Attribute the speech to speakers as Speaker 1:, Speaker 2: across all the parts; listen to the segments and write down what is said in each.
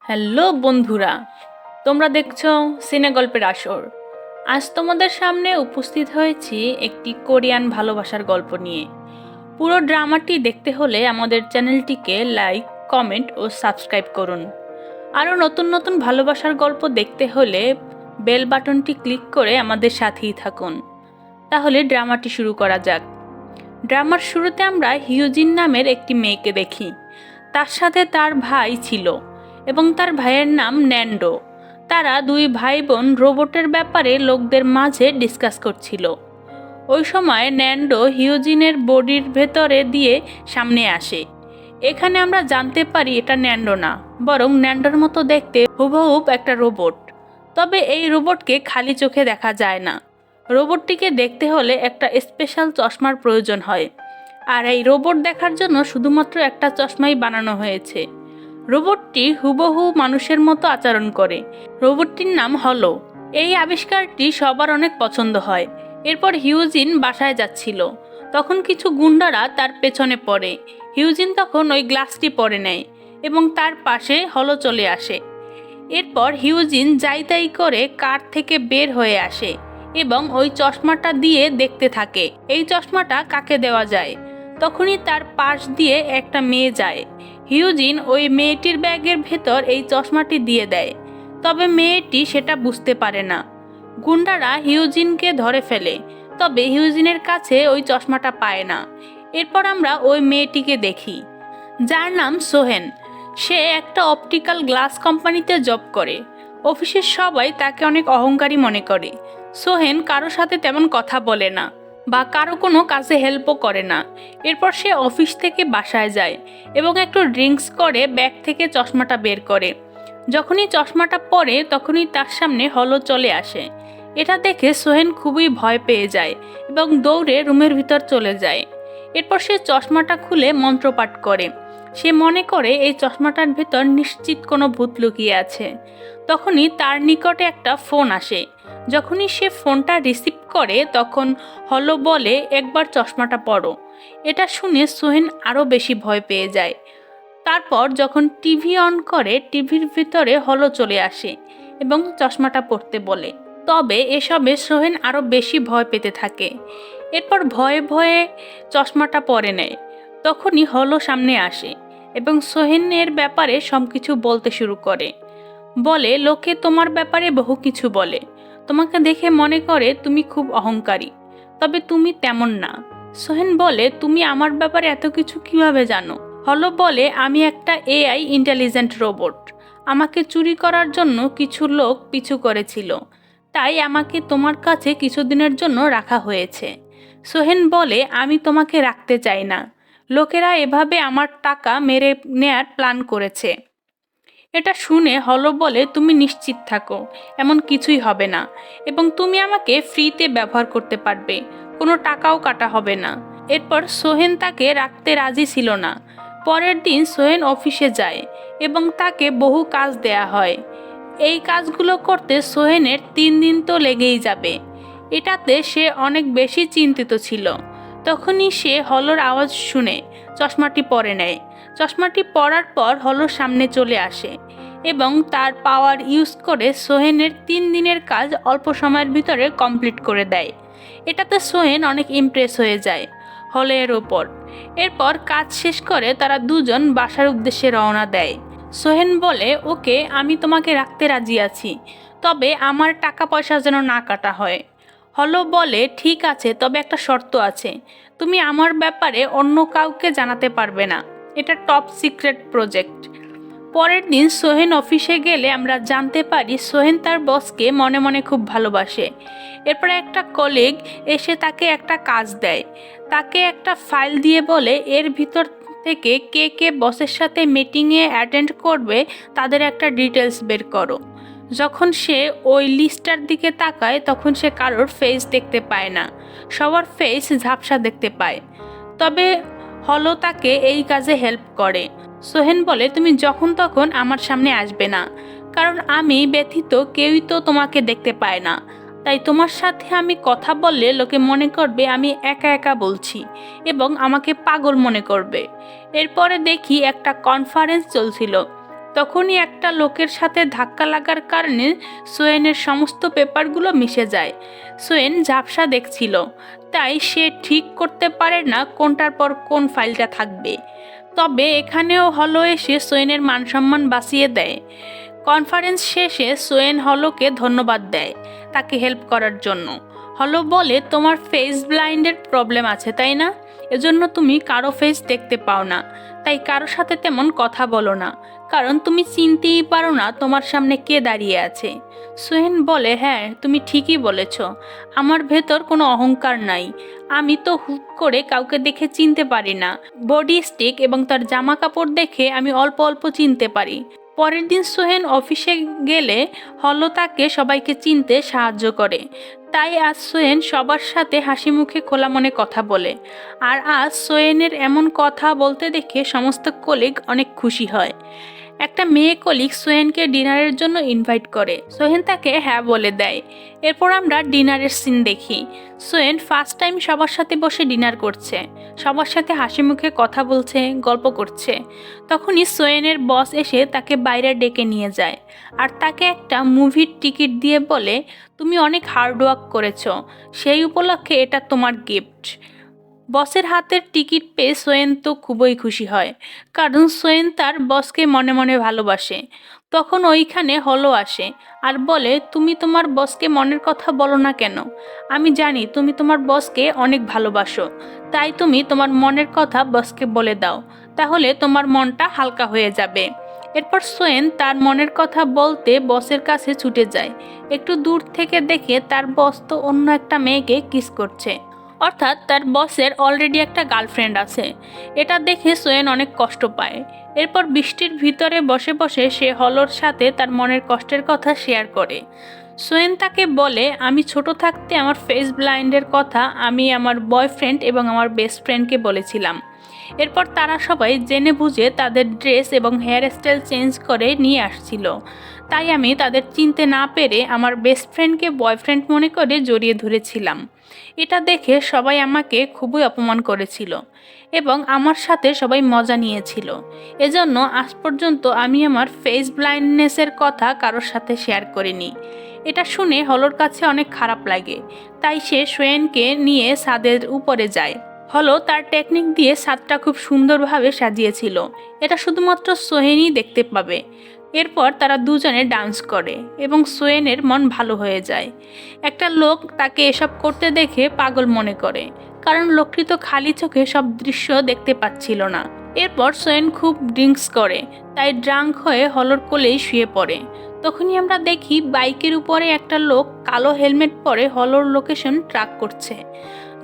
Speaker 1: Hello বন্ধুরা, তোমরা দেখছো সিনে গল্পের আসর। আজ তোমাদের সামনে উপস্থিত হয়েছি একটি কোরিয়ান ভালোবাসার গল্প নিয়ে। পুরো ড্রামাটি দেখতে হলে আমাদের চ্যানেলটিকে লাইক, কমেন্ট ও সাবস্ক্রাইব করুন। আরও নতুন নতুন ভালোবাসার গল্প দেখতে হলে বেল বাটনটি ক্লিক করে আমাদের সাথেই থাকুন। তাহলে ড্রামাটি শুরু করা যাক। ড্রামার শুরুতে আমরা হিউজিন নামের একটি মেয়েকে দেখি। তার সাথে তার ভাই ছিল এবং তার ভাইয়ের নাম ন্যান্ডো। তারা দুই ভাই বোন রোবটের ব্যাপারে লোকদের মাঝে ডিসকাস করছিল। ওই সময় ন্যান্ডো হিউজিনের বডির ভেতরে দিয়ে সামনে আসে। এখানে আমরা জানতে পারি এটা ন্যান্ডো না, বরং ন্যান্ডোর মতো দেখতে হুবহুব একটা রোবট। তবে এই রোবটকে খালি চোখে দেখা যায় না। রোবটটিকে দেখতে হলে একটা স্পেশাল চশমার প্রয়োজন হয়, আর এই রোবট দেখার জন্য শুধুমাত্র একটা চশমাই বানানো হয়েছে। রোবটটি হুবহু মানুষের মতো আচরণ করে। রোবটটির নাম হলো। এই আবিষ্কারটি সবার অনেক পছন্দ হয়। এরপর হিউজিন বাসায় যাচ্ছিল, তখন কিছু গুন্ডারা তার পেছনে পড়ে। হিউজিন তখন ওই গ্লাসটি পরে নেয় এবং তার পাশে হলো চলে আসে। এরপর হিউজিন যাই তাই করে কার থেকে বের হয়ে আসে এবং ওই চশমাটা দিয়ে দেখতে থাকে এই চশমাটা কাকে দেওয়া যায়। তখনই তার পাশ দিয়ে একটা মেয়ে যায়। হিউজিন ওই মেয়েটির ব্যাগের ভেতর এই চশমাটি দিয়ে দেয়, তবে মেয়েটি সেটা বুঝতে পারে না। গুন্ডারা হিউজিনকে ধরে ফেলে, তবে হিউজিনের কাছে ওই চশমাটা পায় না। এরপর আমরা ওই মেয়েটিকে দেখি, যার নাম সোহেন। সে একটা অপটিক্যাল গ্লাস কোম্পানিতে জব করে। অফিসের সবাই তাকে অনেক অহংকারী মনে করে। সোহেন কারোর সাথে তেমন কথা বলে না বা কারো কোনো কাজে হেল্পও করে না। এরপর সে অফিস থেকে বাসায় যায় এবং একটু ড্রিঙ্কস করে ব্যাগ থেকে চশমাটা বের করে। যখনই চশমাটা পরে তখনই তার সামনে হলো চলে আসে। এটা দেখে সোহেন খুবই ভয় পেয়ে যায় এবং দৌড়ে রুমের ভিতর চলে যায়। এরপর সে চশমাটা খুলে মন্ত্রপাঠ করে। সে মনে করে এই চশমাটার ভেতর নিশ্চিত কোনো ভূত লুকিয়ে আছে। তখনই তার নিকটে একটা ফোন আসে। যখনই সে ফোনটা রিসিভ করে তখন হলো বলে, একবার চশমাটা পরো। এটা শুনে সোহেন আরও বেশি ভয় পেয়ে যায়। তারপর যখন টিভি অন করে, টিভির ভিতরে হলো চলে আসে এবং চশমাটা পরতে বলে। তবে এসবে সোহেন আরও বেশি ভয় পেতে থাকে। এরপর ভয়ে ভয়ে চশমাটা পরে নেয়। তখনই হলো সামনে আসে এবং সোহেনের ব্যাপারে সব কিছু বলতে শুরু করে। বলে, লোকে তোমার ব্যাপারে বহু কিছু বলে। তোমাকে দেখে মনে করে তুমি খুব অহংকারী, তবে তুমি তেমন না। সোহেন বলে, তুমি আমার ব্যাপারে এত কিছু কিভাবে জানো? হলো বলে, আমি একটা এআই ইন্টেলিজেন্ট রোবট। আমাকে চুরি করার জন্য কিছু লোক পিছু করেছিল, তাই আমাকে তোমার কাছে কিছুদিনের জন্য রাখা হয়েছে। সোহেন বলে, আমি তোমাকে রাখতে চাই না। লোকেরা এভাবে আমার টাকা মেরে নেয়ার প্ল্যান করেছে। এটা শুনে হলো বলে, তুমি নিশ্চিত থাকো, এমন কিছুই হবে না এবং তুমি আমাকে ফ্রিতে ব্যবহার করতে পারবে, কোনো টাকাও কাটা হবে না। এরপর সোহেন তাকে রাখতে রাজি ছিল না। পরের দিন সোহেন অফিসে যায় এবং তাকে বহু কাজ দেয়া হয়। এই কাজগুলো করতে সোহেনের 3 দিন তো লেগেই যাবে। এটাতে সে অনেক বেশি চিন্তিত ছিল। তখনই সে হলোর আওয়াজ শুনে চশমাটি পরে নেয়। চশমাটি পরার পর হলোর সামনে চলে আসে এবং তার পাওয়ার ইউজ করে সোহেনের 3 দিনের কাজ অল্প সময়ের ভিতরে কমপ্লিট করে দেয়। এটাতে সোহেন অনেক ইমপ্রেস হয়ে যায় হলের ওপর। এরপর কাজ শেষ করে তারা দুজন বাসার উদ্দেশ্যে রওনা দেয়। সোহেন বলে, ওকে, আমি তোমাকে রাখতে রাজি আছি, তবে আমার টাকা পয়সা যেন না কাটা হয়। হলো বলে, ঠিক আছে, তবে একটা শর্ত আছে। তুমি আমার ব্যাপারে অন্য কাউকে জানাতে পারবে না। এটা টপ সিক্রেট প্রজেক্ট। পরের দিন সোহেন অফিসে গেলে আমরা জানতে পারি সোহেন তার বসকে মনে মনে খুব ভালোবাসে। এরপরে একটা কলিগ এসে তাকে একটা কাজ দেয়। তাকে একটা ফাইল দিয়ে বলে, এর ভিতর থেকে কে কে বসের সাথে মিটিংয়ে অ্যাটেন্ড করবে তাদের একটা ডিটেলস বের করো। যখন সে ওই লিস্টটার দিকে তাকায় তখন সে কারোর ফেস দেখতে পায় না, সবার ফেস ঝাপসা দেখতে পায়। তবে হলো তাকে এই কাজে হেল্প করে। সোহেন বলে, তুমি যখন তখন আমার সামনে আসবে না, কারণ আমি ব্যথিত কেউই তো তোমাকে দেখতে পায় না। তাই তোমার সাথে আমি কথা বললে লোকে মনে করবে আমি একা একা বলছি এবং আমাকে পাগল মনে করবে। এরপরে দেখি একটা কনফারেন্স চলছিল। তখনই একটা লোকের সাথে ধাক্কা লাগার কারণে সোয়েনের সমস্ত পেপারগুলো মিশে যায়। সোয়েন ঝাপসা দেখছিল, তাই সে ঠিক করতে পারে না কোনটার পর কোন ফাইলটা থাকবে। তবে এখানেও হলো এসে সোয়েনের মানসম্মান বাঁচিয়ে দেয়। কনফারেন্স শেষে সোয়েন হলোকে ধন্যবাদ দেয় তাকে হেল্প করার জন্য। হলো বলে, তোমার ফেস ব্লাইন্ডের প্রবলেম আছে তাই না? এজন্য তুমি কারো ফেস দেখতে পাও না, তাই কারো সাথে তেমন কথা বলো না, কারণ তুমি চিনতেই পারো না তোমার সামনে কে দাঁড়িয়ে আছে। সোহেন বলে, হ্যাঁ তুমি ঠিকই বলেছ, আমার ভেতর কোনো অহংকার নাই। আমি তো হুট করে কাউকে দেখে চিনতে পারি না। বডি স্টিক এবং তার জামা কাপড় দেখে আমি অল্প অল্প চিনতে পারি। পরের দিন সোহেন অফিসে গেলে হলো তাকে সবাইকে চিনতে সাহায্য করে। তাই আজ সোহেন সবার সাথে হাসি মুখে খোলা মনে কথা বলে। আর আজ সোহেনের এমন কথা বলতে দেখে সমস্ত কলিগ অনেক খুশি হয়। একটা মেয়ে কলিগ সোহেনকে ডিনারের জন্য ইনভাইট করে। সোহেন তাকে হ্যাঁ বলে দেয়। এরপর আমরা ডিনারের সিন দেখি। সোহেন ফার্স্ট টাইম সবার সাথে বসে ডিনার করছে, সবার সাথে হাসি মুখে কথা বলছে, গল্প করছে। তখনই সোহেনের বস এসে তাকে বাইরে ডেকে নিয়ে যায় আর তাকে একটা মুভির টিকিট দিয়ে বলে, তুমি অনেক হার্ডওয়ার্ক করেছো, সেই উপলক্ষে এটা তোমার গিফট। বসের হাতের টিকিট পেয়ে সোয়েন তো খুবই খুশি হয়, কারণ সোয়েন তার বসকে মনে মনে ভালোবাসে। তখন ওইখানে হলো আসে আর বলে, তুমি তোমার বসকে মনের কথা বলো না কেন? আমি জানি তুমি তোমার বসকে অনেক ভালোবাসো, তাই তুমি তোমার মনের কথা বসকে বলে দাও, তাহলে তোমার মনটা হালকা হয়ে যাবে। এরপর সোয়েন তার মনের কথা বলতে বসের কাছে ছুটে যায়। একটু দূর থেকে দেখে তার বস তো অন্য একটা মেয়েকে কিস করছে, অর্থাৎ তার বসের অলরেডি একটা গার্লফ্রেন্ড আছে। এটা দেখে সোয়েন অনেক কষ্ট পায়। এরপর বৃষ্টির ভিতরে বসে বসে সে হলোর সাথে তার মনের কষ্টের কথা শেয়ার করে। সোয়েন তাকে বলে, আমি ছোট থাকতে আমার ফেস ব্লাইন্ডের কথা আমি আমার বয়ফ্রেন্ড এবং আমার বেস্ট ফ্রেন্ডকে বলেছিলাম। এরপর তারা সবাই জেনে বুঝে তাদের ড্রেস এবং হেয়ার স্টাইল চেঞ্জ করে নিয়ে আসছিল, তাই আমি তাদের চিনতে না পেরে আমার বেস্ট ফ্রেন্ডকে বয়ফ্রেন্ড মনে করে জড়িয়ে ধরেছিলাম। এটা দেখে সবাই আমাকে খুবই অপমান করেছিল এবং আমার সাথে সবাই মজা নিয়েছিল। এজন্য আজ পর্যন্ত আমি আমার ফেস ব্লাইন্ডনেসের কথা কারোর সাথে শেয়ার করিনি। এটা শুনে হলোর কাছে অনেক খারাপ লাগে, তাই সে সোয়েনকে নিয়ে ছাদের উপরে যায়। হলো তার টেকনিক দিয়ে ছাদটা খুব সুন্দরভাবে সাজিয়েছিল, এটা শুধুমাত্র সোহেনই দেখতে পাবে। এরপর তারা দুজনে ডান্স করে এবং সোয়েনের মন ভালো হয়ে যায়। একটা লোক তাকে এসব করতে দেখে পাগল মনে করে, কারণ লোকটি তো খালি চোখে সব দৃশ্য দেখতে পাচ্ছিল না। এরপর সোয়েন খুব ড্রিঙ্কস করে, তাই ড্রাঙ্ক হয়ে হলোর কোলেই শুয়ে পড়ে। তখনই আমরা দেখি বাইকের উপরে একটা লোক কালো হেলমেট পরে হলোর লোকেশন ট্র্যাক করছে।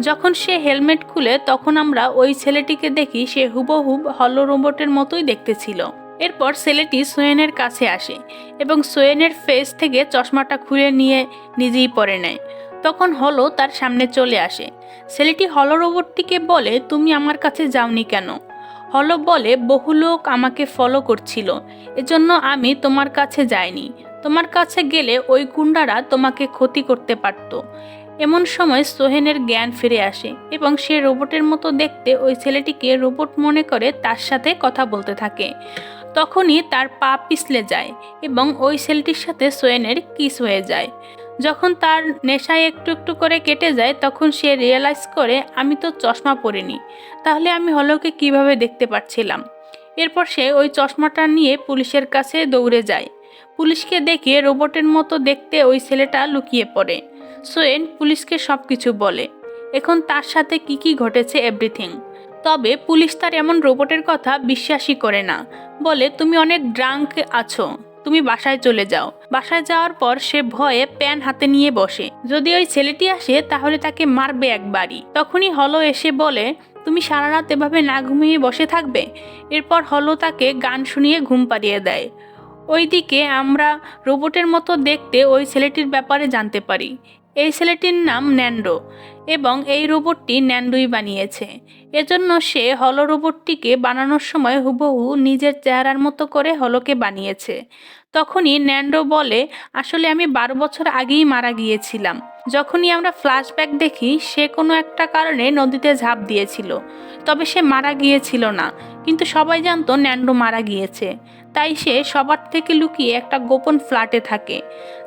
Speaker 1: যখন সে হেলমেট খুলে তখন আমরা ওই ছেলেটিকে দেখি, সে হুবহুব হলো রোবটের মতোই দেখতে ছিল। এরপর ছেলেটি সোয়েনের কাছে আসে এবং সোয়েনের ফেস থেকে চশমাটা খুলে নিয়ে নিজেই পরে নেয়। তখন হলো তার সামনে চলে আসে। ছেলেটি হলো রোবটটিকে বলে, তুমি আমার কাছে যাওনি কেন? হলো বলে, বহু লোক আমাকে ফলো করছিল, এজন্য আমি তোমার কাছে যাইনি। তোমার কাছে গেলে ওই গুন্ডারা তোমাকে ক্ষতি করতে পারত। এমন সময় সোহেনের জ্ঞান ফিরে আসে এবং সে রোবটের মতো দেখতে ওই ছেলেটিকে রোবট মনে করে তার সাথে কথা বলতে থাকে। তখনই তার পা পিছলে যায় এবং ওই ছেলেটির সাথে সোয়েনের কিস হয়ে যায়। যখন তার নেশায় একটু একটু করে কেটে যায় তখন সে রিয়েলাইজ করে, আমি তো চশমা পরিনি, তাহলে আমি হলোকে কিভাবে দেখতে পাচ্ছিলাম। এরপর সে ওই চশমাটা নিয়ে পুলিশের কাছে দৌড়ে যায়। পুলিশকে দেখে রোবটের মতো দেখতে ওই ছেলেটা লুকিয়ে পড়ে। সোয়েন পুলিশকে সব কিছু বলে, এখন তার সাথে কি কি ঘটেছে এভরিথিং। তবে পুলিশ তার এমন রোবটের কথা বিশ্বাসই করে না, বলে, তুমি অনেক ড্রাঙ্ক আছো, তুমি বাসায় চলে যাও। বাসায় যাওয়ার পর সে ভয়ে প্যান হাতে নিয়ে বসে, যদি ওই ছেলেটি আসে তাহলে তাকে মারবে একবারই। তখনই হলো এসে বলে, তুমি সারা রাত এভাবে না ঘুমিয়ে বসে থাকবে? এরপর হলো তাকে গান শুনিয়ে ঘুম পাড়িয়ে দেয়। ওইদিকে আমরা রোবটের মতো দেখতে ওই ছেলেটির ব্যাপারে জানতে পারি। এই ছেলেটির নাম ন্যান্ডো এবং এই রোবটটি ন্যান্ডোই বানিয়েছে। এজন্য সে হলো রোবটটিকে বানানোর সময় হুবহু নিজের চেহারার মতো করে হলোকে বানিয়েছে। তখনই ন্যান্ডো বলে, আসলে আমি 12 বছর আগেই মারা গিয়েছিলাম। যখনই আমরা ফ্ল্যাশব্যাক দেখি, সে কোনো একটা কারণে নদীতে ঝাঁপ দিয়েছিল, তবে সে মারা গিয়েছিল না। কিন্তু সবাই জানতো ন্যান্ডো মারা গিয়েছে, তাই সে সবার থেকে লুকিয়ে একটা গোপন ফ্ল্যাটে থাকে।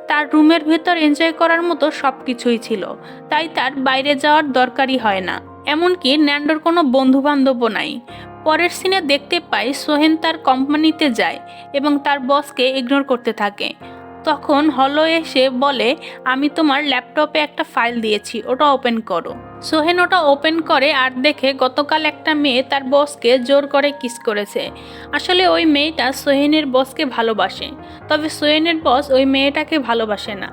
Speaker 1: তার রুমের ভেতর এনজয় করার মতো সব কিছুই ছিল, তাই তার বাইরে যাওয়ার দরকারই হয় না। এমনকি ন্যান্ডোর কোনো বন্ধু বান্ধবও নাই। পরের সিনে দেখতে পাই সোহেন তার কোম্পানিতে যায় এবং তার বসকে ইগনোর করতে থাকে। তখন হলো এসে বলে, আমি তোমার ল্যাপটপে একটা ফাইল দিয়েছি, ওটা ওপেন করো। সোহেন ওটা ওপেন করে আর দেখে গতকাল একটা মেয়ে তার বসকে জোর করে কিস করেছে। আসলে ওই মেয়েটা সোহেনের বসকে ভালোবাসে, তবে সোহেনের বস ওই মেয়েটাকে ভালোবাসে না।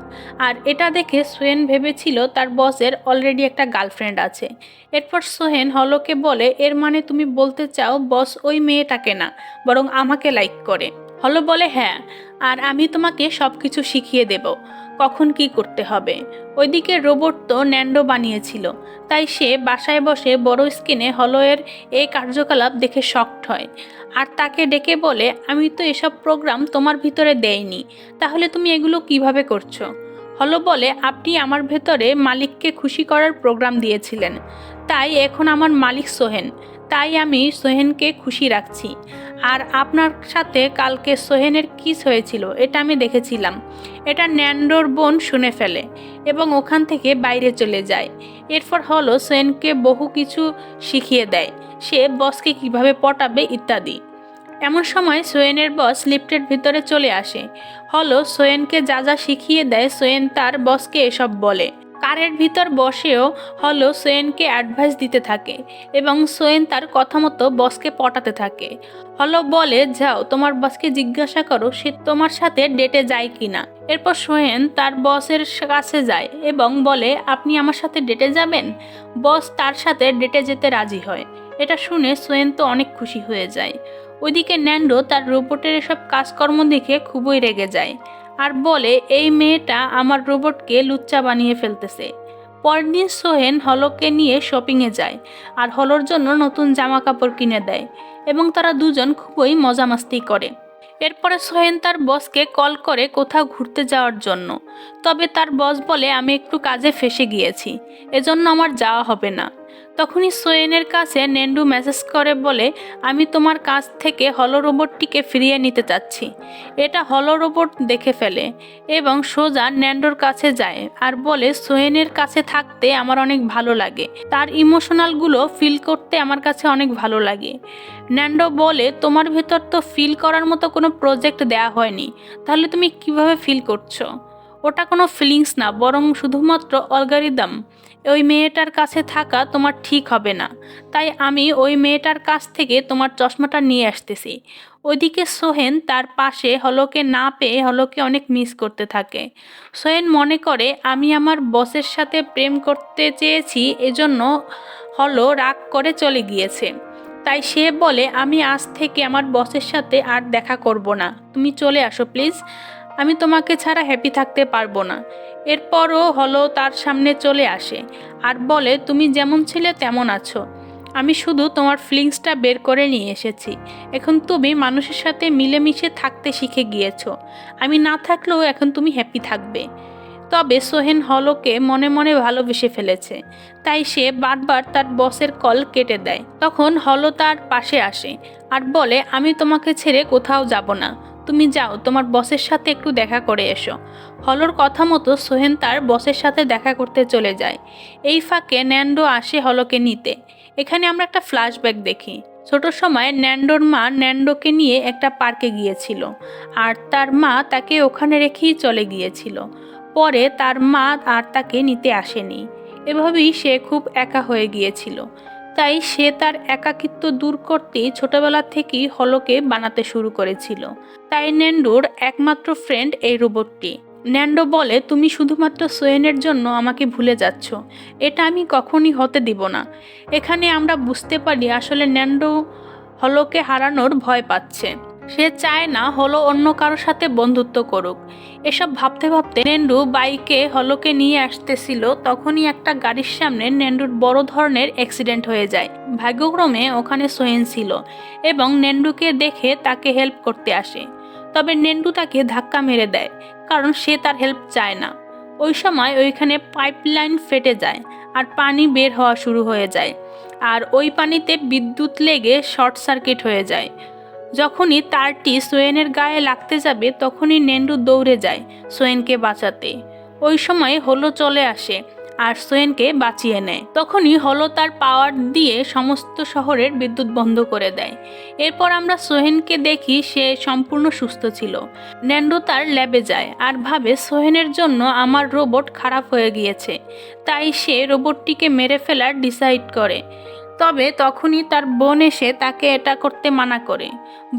Speaker 1: আর এটা দেখে সোহেন ভেবেছিল তার বসের অলরেডি একটা গার্লফ্রেন্ড আছে। এরপর সোহেন হলোকে বলে, এর মানে তুমি বলতে চাও বস ওই মেয়েটাকে না, বরং আমাকে লাইক করে? হলো বলে, হ্যাঁ, আর আমি তোমাকে সব কিছু শিখিয়ে দেব, কখন কি করতে হবে। ওইদিকে রোবট তো ন্যান্ডো বানিয়েছিল, তাই সে বাসায় বসে বড় স্ক্রিনে হলোয়ের এই কার্যকলাপ দেখে শকড হয় আর তাকে ডেকে বলে, আমি তো এসব প্রোগ্রাম তোমার ভিতরে দেইনি, তাহলে তুমি এগুলো কিভাবে করছো? হলো বলে, আপনি আমার ভেতরে মালিককে খুশি করার প্রোগ্রাম দিয়েছিলেন, তাই এখন আমার মালিক সোহেন, তাই আমি সোহেনকে খুশি রাখছি। আর আপনার সাথে কালকে সোহেনের কিস হয়েছিল, এটা আমি দেখেছিলাম। এটা ন্যান্ডোর বোন শুনে ফেলে এবং ওখান থেকে বাইরে চলে যায়। এরপর হলো সোহেনকে বহু কিছু শিখিয়ে দেয়, সে বসকে কিভাবে পটাবে ইত্যাদি। এমন সময় সোয়েনের বস লিফটের ভিতরে চলে আসে। হলো সোয়েনকে যা যা শিখিয়ে দেয়, সোয়েন তার বসকে এসব বলে। কারের ভিতর বসেও হলো সোয়েনকে অ্যাডভাইস দিতে থাকে এবং সোয়েন তার কথা মতো বসকে পটাতে থাকে। হলো বলে, যাও তোমার বসকে জিজ্ঞাসা করো সে তোমার সাথে ডেটে যায় কিনা। এরপর সোহেন তার বসের কাছে যায় এবং বলে, আপনি আমার সাথে ডেটে যাবেন? বস তার সাথে ডেটে যেতে রাজি হয়। এটা শুনে সোহেন তো অনেক খুশি হয়ে যায়। ওইদিকে ন্যান্ডো তার রোবটের এসব কাজকর্ম দেখে খুবই রেগে যায় আর বলে, এই মেয়েটা আমার রোবটকে লুচ্চা বানিয়ে ফেলতেছে। পরের দিন সোহেন হলোকে নিয়ে শপিংয়ে যায় আর হলোর জন্য নতুন জামা কাপড় কিনে দেয় এবং তারা দুজন খুবই মজামাস্তি করে। এরপরে সোহেন তার বসকে কল করে কোথাও ঘুরতে যাওয়ার জন্য, তবে তার বস বলে, আমি একটু কাজে ফেঁসে গিয়েছি, এজন্য আমার যাওয়া হবে না। তখনই সোয়েনের কাছে নেন্ডু মেসেজ করে বলে, আমি তোমার কাছ থেকে হলো রোবটটিকে ফিরিয়ে নিতে চাচ্ছি। এটা হলো রোবট দেখে ফেলে এবং সোজা ন্যান্ডোর কাছে যায় আর বলে, সোয়েনের কাছে থাকতে আমার অনেক ভালো লাগে, তার ইমোশনালগুলো ফিল করতে আমার কাছে অনেক ভালো লাগে। ন্যান্ডো বলে, তোমার ভেতর তো ফিল করার মতো কোনো প্রজেক্ট দেয়া হয়নি, তাহলে তুমি কিভাবে ফিল করছো? ওটা কোনো ফিলিংস না, বরং শুধুমাত্র অ্যালগরিদম। ওই মেয়েটার কাছে থাকা তোমার ঠিক হবে না, তাই আমি ওই মেয়েটার কাছ থেকে তোমার চশমাটা নিয়ে আসতেছি। ওইদিকে সোহেন তার পাশে হলোকে না পেয়ে হলোকে অনেক মিস করতে থাকে। সোহেন মনে করে, আমি আমার বসের সাথে প্রেম করতে চেয়েছি, এজন্য হলো রাগ করে চলে গিয়েছে। তাই সে বলে, আমি আজ থেকে আমার বসের সাথে আর দেখা করব না, তুমি চলে আসো প্লিজ, আমি তোমাকে ছাড়া হ্যাপি থাকতে পারবো না। এরপরও হলো তার সামনে চলে আসে আর বলে, তুমি যেমন ছিলে তেমন আছো, আমি শুধু তোমার ফিলিংসটা বের করে নিয়ে এসেছি। এখন তুমি মানুষের সাথে মিলেমিশে থাকতে শিখে গিয়েছো, আমি না থাকলেও এখন তুমি হ্যাপি থাকবে। তবে সোহেন হলোকে মনে মনে ভালোবেসে ফেলেছে, তাই সে বারবার তার বসের কল কেটে দেয়। তখন হলো তার পাশে আসে আর বলে, আমি তোমাকে ছেড়ে কোথাও যাব না, তুমি যাও তোমার বসের সাথে একটু দেখা করে এসো। হলোর কথা মতো সোহেন তার বসের সাথে দেখা করতে চলে যায়। এই ফাঁকে ন্যান্ডো আসে হলোকে নিতে। এখানে আমরা একটা ফ্ল্যাশব্যাক দেখি। ছোট সময় ন্যান্ডোর মা ন্যান্ডোকে নিয়ে একটা পার্কে গিয়েছিল আর তার মা তাকে ওখানে রেখেই চলে গিয়েছিল। পরে তার মা আর তাকে নিতে আসেনি। এভাবেই সে খুব একা হয়ে গিয়েছিল, তাই সে তার একাকিত্ব দূর করতেই ছোটবেলা থেকেই হলোকে বানাতে শুরু করেছিল। তাই ন্যান্ডোর একমাত্র ফ্রেন্ড এই রোবটটি। ন্যান্ডো বলে, তুমি শুধুমাত্র সোয়েনের জন্য আমাকে ভুলে যাচ্ছ, এটা আমি কখনই হতে দিব না। এখানে আমরা বুঝতে পারি আসলে ন্যান্ডো হলোকে হারানোর ভয় পাচ্ছে, সে চায় না হলো অন্য কারোর সাথে বন্ধুত্ব করুক। এসব ভাবতে ভাবতে নেন্ডু বাইকে হলোকে নিয়ে আসতেছিল, তখনই একটা গাড়ির সামনে নেন্ডুর বড় ধরনের অ্যাক্সিডেন্ট হয়ে যায়। ভাগ্যক্রমে ওখানে সোহেন ছিল এবং নেন্ডুকে দেখে তাকে হেল্প করতে আসে। তবে নেন্ডু তাকে ধাক্কা মেরে দেয়, কারণ সে তার হেল্প চায় না। ওই সময় ওইখানে পাইপলাইন ফেটে যায় আর পানি বের হওয়া শুরু হয়ে যায়, আর ওই পানিতে বিদ্যুৎ লেগে শর্ট সার্কিট হয়ে যায়। যখনই তারটি সোয়েনের গায়ে লাগতে যাবে তখনই নেন্ডু দৌড়ে যায় সোয়েনকে বাঁচাতে। ওই সময় হলো চলে আসে আর সোয়েনকে বাঁচিয়ে নেয়। তখনই হলো তার পাওয়ার দিয়ে সমস্ত শহরের বিদ্যুৎ বন্ধ করে দেয়। এরপর আমরা সোহেনকে দেখি, সে সম্পূর্ণ সুস্থ ছিল। নেন্ডু তার ল্যাবে যায় আর ভাবে সোহেনের জন্য আমার রোবট খারাপ হয়ে গিয়েছে, তাই সে রোবটটিকে মেরে ফেলার ডিসাইড করে। তবে তখনই তার বোন এসে তাকে এটা করতে মানা করে,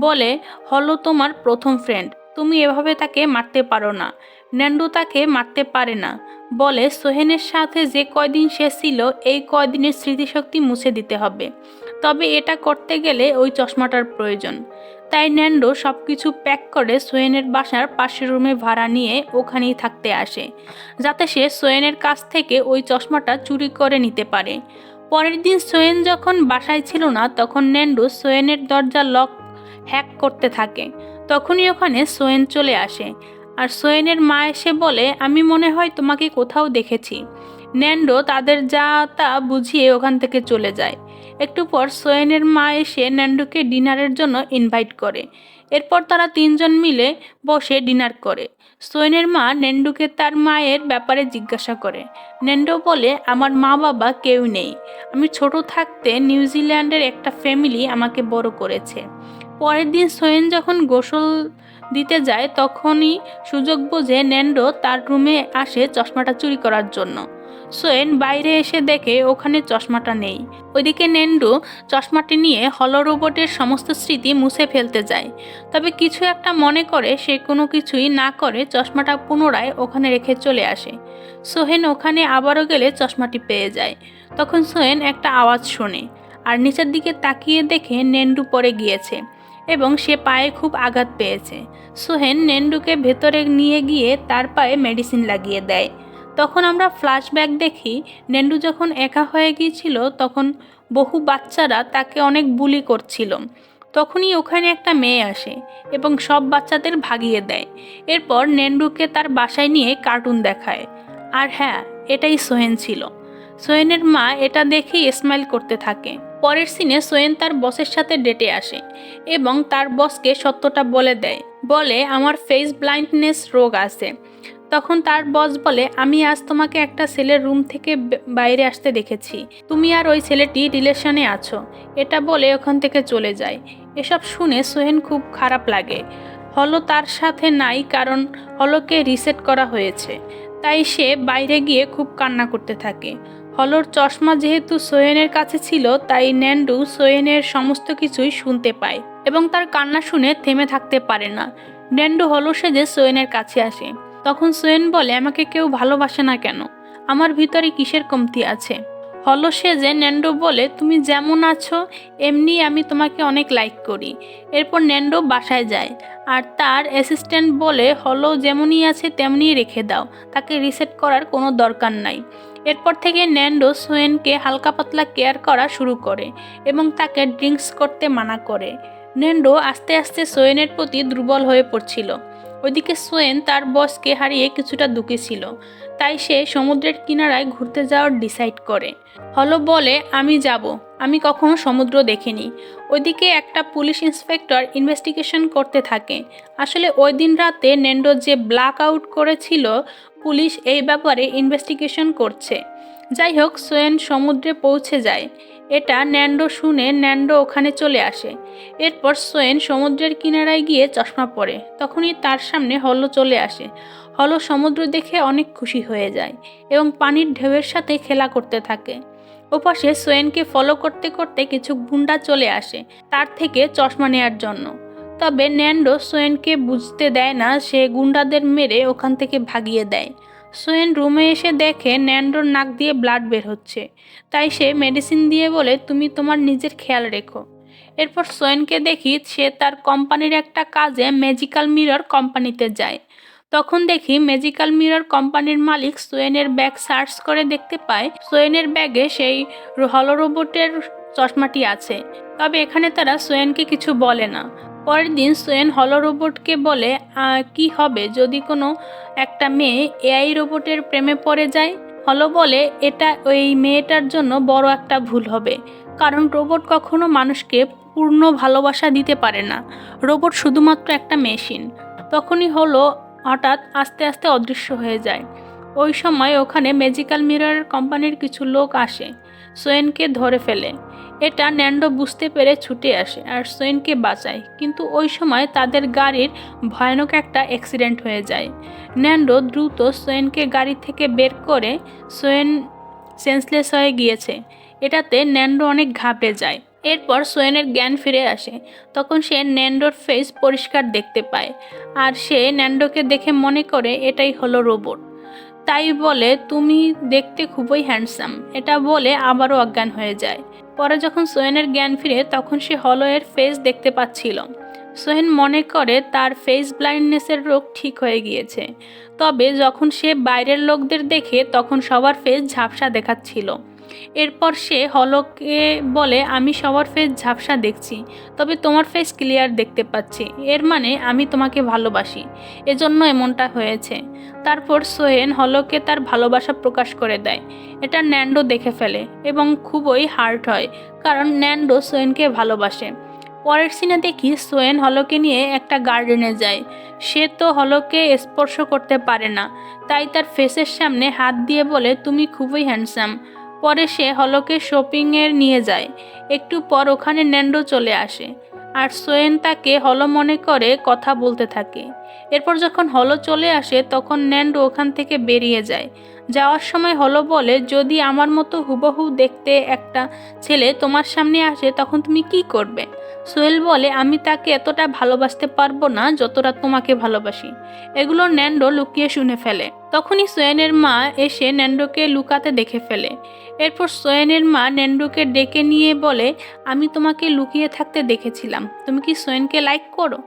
Speaker 1: বলে হলো তোমার প্রথম ফ্রেন্ড, তুমি এভাবে তাকে মারতে পারো না। নেন্ডু তাকে মারতে পারে না, বলে সোহেনের সাথে যে কয়দিন সে ছিল এই কয়দিনের স্মৃতিশক্তি মুছে দিতে হবে। তবে এটা করতে গেলে ওই চশমাটার প্রয়োজন। তাই নেন্ডু সব কিছু প্যাক করে সোহেনের বাসার পাশের রুমে ভাড়া নিয়ে ওখানেই থাকতে আসে, যাতে সে সোহেনের কাছ থেকে ওই চশমাটা চুরি করে নিতে পারে। পরের দিন সোহেন যখন বাসায় ছিল না তখন নেন্ডু সোহেনের দরজা লক হ্যাক করতে থাকে। তখনই ওখানে সোহেন চলে আসে আর সোহেনের মা এসে বলে, আমি মনে হয় তোমাকে কোথাও দেখেছি। নেন্ডো তাদের যা তা বুঝিয়ে ওখান থেকে চলে যায়। একটু পর সোহেনের মা এসে নেন্ডোকে ডিনারের জন্য ইনভাইট করে। এরপর তারা তিনজন মিলে বসে ডিনার করে। সোহেনের মা নেন্ডুকে তার মায়ের ব্যাপারে জিজ্ঞাসা করে। নেন্ডো বলে, আমার মা বাবা কেউ নেই, আমি ছোট থাকতে নিউজিল্যান্ডের একটা ফ্যামিলি আমাকে বড় করেছে। পরের দিন সোহেন যখন গোসল দিতে যায় তখনই সুযোগ বুঝে নেন্ডো তার রুমে আসে চশমাটা চুরি করার জন্য। সোহেন বাইরে এসে দেখে ওখানে চশমাটা নেই। ওইদিকে নেন্ডু চশমাটি নিয়ে হলো রোবটের সমস্ত স্মৃতি মুছে ফেলতে যায়, তবে কিছু একটা মনে করে সে কোনো কিছুই না করে চশমাটা পুনরায় ওখানে রেখে চলে আসে। সোহেন ওখানে আবারও গেলে চশমাটি পেয়ে যায়। তখন সোহেন একটা আওয়াজ শোনে আর নিচের দিকে তাকিয়ে দেখে নেন্ডু পড়ে গিয়েছে এবং সে পায়ে খুব আঘাত পেয়েছে। সোহেন নেন্ডুকে ভেতরে নিয়ে গিয়ে তার পায়ে মেডিসিন লাগিয়ে দেয়। তখন আমরা ফ্ল্যাশব্যাক দেখি, নেন্ডু যখন একা হয়ে গিয়েছিল তখন বহু বাচ্চারা তাকে অনেক বুলি করছিল। তখনই ওখানে একটা মেয়ে আসে এবং সব বাচ্চাদের ভাগিয়ে দেয়। এরপর নেন্ডুকে তার বাসায় নিয়ে কার্টুন দেখায়। আর হ্যাঁ, এটাই সোহেন ছিল। সোহেনের মা এটা দেখেই স্মাইল করতে থাকে। পরের সিনে সোহেন তার বসের সাথে ডেটে আসে এবং তার বসকে সত্যটা বলে দেয়, বলে আমার ফেস ব্লাইন্ডনেস রোগ আছে। তখন তার বস বলে, আমি আজ তোমাকে একটা ছেলের রুম থেকে বাইরে আসতে দেখেছি, তুমি আর ওই ছেলেটি রিলেশনে আছো। এটা বলে ওখান থেকে চলে যায়। এসব শুনে সোহেন খুব খারাপ লাগে। হলো তার সাথে নাই, কারণ হলোকে রিসেট করা হয়েছে। তাই সে বাইরে গিয়ে খুব কান্না করতে থাকে। হলোর চশমা যেহেতু সোহেনের কাছে ছিল তাই নেন্ডু সোহেনের সমস্ত কিছুই শুনতে পায় এবং তার কান্না শুনে থেমে থাকতে পারে না। নেন্ডু হলো সেজে সোহেনের কাছে আসে। তখন সোহেন বলে, আমাকে কেউ ভালোবাসে না কেন? আমার ভিতরে কিসের কমতি আছে? হলো সেজে নেন্ডো বলে, তুমি যেমন আছো এমনি আমি তোমাকে অনেক লাইক করি। এরপর নেন্ডো বাসায় যায় আর তার অ্যাসিস্ট্যান্ট বলে, হলো যেমনই আছে তেমনিই রেখে দাও, তাকে রিসেট করার কোনো দরকার নাই। এরপর থেকে নেন্ডো সোহেনকে হালকা পাতলা কেয়ার করা শুরু করে এবং তাকে ড্রিঙ্কস করতে মানা করে। নেন্ডো আস্তে আস্তে সোহেনের প্রতি দুর্বল হয়ে পড়ছিল। ওইদিকে সোহেন তার বসকে হারিয়ে কিছুটা দুঃখী ছিল, তাই সে সমুদ্রের কিনারায় ঘুরতে যাওয়ার ডিসাইড করে। হলো বলে, আমি যাব, আমি কখনো সমুদ্র দেখিনি। ওইদিকে একটা পুলিশ ইন্সপেক্টর ইনভেস্টিগেশন করতে থাকে। আসলে ওই দিন রাতে নেন্ডো যে ব্ল্যাক আউট করেছিল, পুলিশ এই ব্যাপারে ইনভেস্টিগেশন করছে। যাই হোক, সোহেন সমুদ্রে পৌঁছে যায়। এটা নেন্ডো শুনে নেন্ডো ওখানে চলে আসে। এরপর সোহেন সমুদ্রের কিনারায় গিয়ে চশমা পরে। তখনই তার সামনে হলো চলে আসে। হলো সমুদ্র দেখে অনেক খুশি হয়ে যায় এবং পানির ঢেউয়ের সাথে খেলা করতে থাকে। ওপাশে সোহেনকে ফলো করতে করতে কিছু গুন্ডা চলে আসে তার থেকে চশমা নেয়ার জন্য। তবে নেন্ডো সোহেনকে বুঝতে দেয় না, সে গুন্ডাদের মেরে ওখান থেকে ভাগিয়ে দেয়। সোহেন রুমে এসে দেখে নেন্ডোর নাক দিয়ে ব্লাড বের হচ্ছে, তাই সে মেডিসিন দিয়ে বলে, তুমি তোমার নিজের খেয়াল রেখো। এরপর সোহেনকে দেখি সে তার কোম্পানির একটা কাজে ম্যাজিক্যাল মিরর কোম্পানিতে যায়। তখন দেখি ম্যাজিক্যাল মিরর কোম্পানির মালিক সোহেনের ব্যাগ সার্চ করে দেখতে পায় সোহেনের ব্যাগে সেই হলো রোবটের চশমাটি আছে। তবে এখানে তারা সোহেনকে কিছু বলে না, পরের দিন সোয়েন হলো রোবটকে বলে কি হবে যদি কোনো একটা মেয়ে এআই রোবটের প্রেমে পড়ে যায়। হলো বলে এটা ওই মেয়েটার জন্য বড় একটা ভুল হবে, কারণ রোবট কখনো মানুষকে পূর্ণ ভালোবাসা দিতে পারে না। রোবট শুধুমাত্র একটা মেশিন। তখনই হলো হঠাৎ আস্তে আস্তে অদৃশ্য হয়ে যায়। ওই সময় ওখানে ম্যাজিক্যাল মিরর কোম্পানির কিছু লোক আসে, সোয়েনকে ধরে ফেলে। এটা ন্যান্ডো বুঝতে পেরে ছুটে আসে আর সোয়েনকে বাঁচায়, কিন্তু ওই সময় তাদের গাড়ির ভয়ানক একটা অ্যাক্সিডেন্ট হয়ে যায়। ন্যান্ডো দ্রুত সোয়েনকে গাড়ি থেকে বের করে। সোয়েন সেন্সলেস হয়ে গিয়েছে। এটাতে ন্যান্ডো অনেক ঘাবড়ে যায়। এরপর সোয়েনের জ্ঞান ফিরে আসে। তখন সে ন্যান্ডোর ফেস পরিষ্কার দেখতে পায়, আর সে ন্যান্ডোকে দেখে মনে করে এটাই হলো রোবট। তাই বলে, তুমি দেখতে খুবই হ্যান্ডসাম, এটা বলে আবারও অজ্ঞান হয়ে যায়। পরে যখন সোয়েনের জ্ঞান ফিরে তখন সে হলো এর ফেস দেখতে পাচ্ছিল। সোহেন মনে করে তার ফেস ব্লাইন্ডনেসের রোগ ঠিক হয়ে গিয়েছে। তবে যখন সে বাইরের লোকদের দেখে তখন সবার ফেস ঝাপসা দেখাচ্ছিল। এরপর সে হলোকে বলে, আমি সবার ফেস ঝাপসা দেখছি, তবে তোমার ফেস ক্লিয়ার দেখতে পাচ্ছি, এর মানে আমি তোমাকে ভালোবাসি, এজন্য এমনটা হয়েছে। তারপর সোহেন হলোকে তার ভালোবাসা প্রকাশ করে দেয়। এটা ন্যান্ডো দেখে ফেলে এবং খুবই হার্ট হয়, কারণ ন্যান্ডো সোহেনকে ভালোবাসে। পরের সিনে দেখি সোয়েন হলোকে নিয়ে একটা গার্ডেনে যায়। সে তো হলোকে স্পর্শ করতে পারে না, তাই তার ফেসের সামনে হাত দিয়ে বলে, তুমি খুবই হ্যান্ডসাম। পরে সে হলোকে শপিংয়ে নিয়ে যায়। একটু পর ওখানে ন্যান্ডো চলে আসে, আর সোয়েন তাকে হলো মনে করে কথা বলতে থাকে। এরপর যখন হলো চলে আসে তখন ন্যান্ডো ওখান থেকে বেরিয়ে যায়। যাওয়ার সময় হলো বলে, যদি আমার মতো হুবহু দেখতে একটা ছেলে তোমার সামনে আসে তখন তুমি কি করবে? সোহেল বলে, আমি তাকে এতটা ভালোবাসতে পারবো না যতটা তোমাকে ভালোবাসি। এগুলো ন্যান্ডো লুকিয়ে শুনে ফেলে। তখনই সোয়েনের মা এসে ন্যান্ডোকে লুকাতে দেখে ফেলে। এরপর সোয়েনের মা ন্যান্ডোকে ডেকে নিয়ে বলে, আমি তোমাকে লুকিয়ে থাকতে দেখেছিলাম, তুমি কি সোয়েনকে লাইক করো?